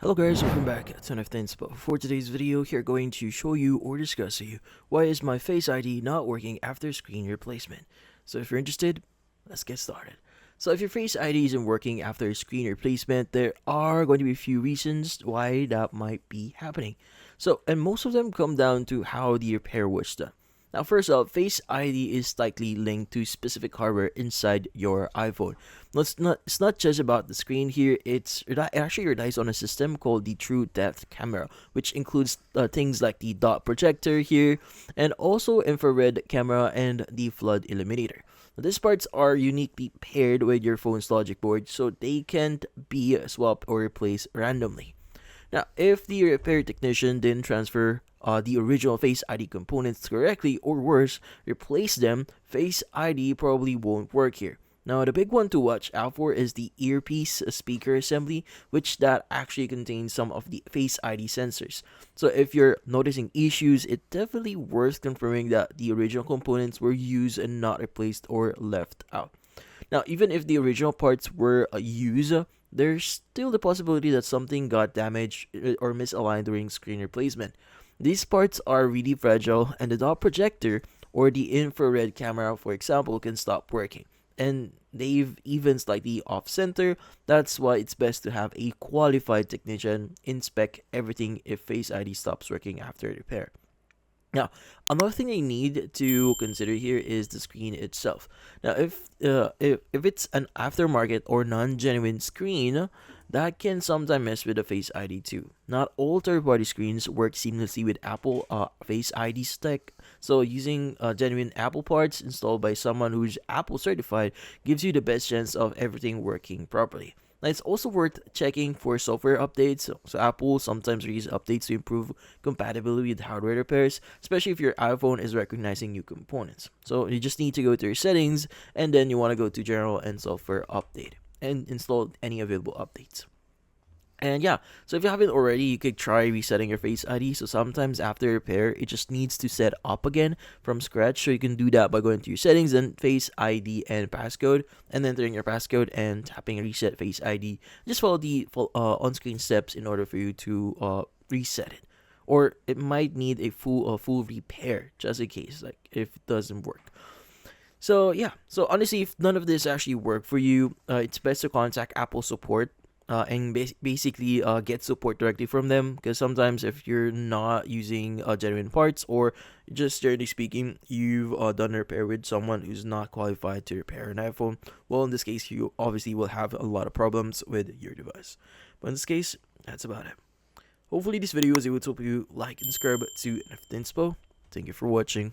Hello guys, welcome back to another Inspo. For today's video, here going to show you or discuss to you why is my Face ID not working after screen replacement. So if you're interested, let's get started. So if your Face ID isn't working after screen replacement, there are going to be a few reasons why that might be happening. And most of them come down to how the repair was done. Now, first off, Face ID is likely linked to specific hardware inside your iPhone. It's not just about the screen here. It actually relies on a system called the True Depth Camera, which includes things like the dot projector here, and also infrared camera and the flood illuminator. Now, these parts are uniquely paired with your phone's logic board, so they can't be swapped or replaced randomly. Now, if the repair technician didn't transfer the original Face ID components correctly, or worse, replace them, Face ID probably won't work here. Now, the big one to watch out for is the earpiece speaker assembly, which that actually contains some of the Face ID sensors. So if you're noticing issues, it's definitely worth confirming that the original components were used and not replaced or left out. Now, even if the original parts were used, there's still the possibility that something got damaged or misaligned during screen replacement. These parts are really fragile, and the dot projector or the infrared camera, for example, can stop working. And they've even slightly off center. That's why it's best to have a qualified technician inspect everything if Face ID stops working after repair. Now, another thing I need to consider here is the screen itself. Now, if it's an aftermarket or non-genuine screen, that can sometimes mess with the Face ID too. Not all third-party screens work seamlessly with Apple Face ID tech, so using genuine Apple parts installed by someone who's Apple certified gives you the best chance of everything working properly. Now, it's also worth checking for software updates. So Apple sometimes releases updates to improve compatibility with hardware repairs, especially if your iPhone is recognizing new components. So you just need to go to your settings, and then you want to go to General and Software Update and install any available updates. And yeah, so if you haven't already, you could try resetting your Face ID. So sometimes after repair, it just needs to set up again from scratch. So you can do that by going to your settings and Face ID and passcode, and then entering your passcode and tapping reset Face ID. Just follow the on-screen steps in order for you to reset it. Or it might need a full repair just in case, like if it doesn't work. So yeah, so honestly, if none of this actually work for you, it's best to contact Apple support and basically get support directly from them, because sometimes if you're not using genuine parts, or just generally speaking you've done a repair with someone who's not qualified to repair an iPhone, well, in this case you obviously will have a lot of problems with your device. But in this case, that's about it. Hopefully this video was able to help you like and subscribe to Inspo. Thank you for watching.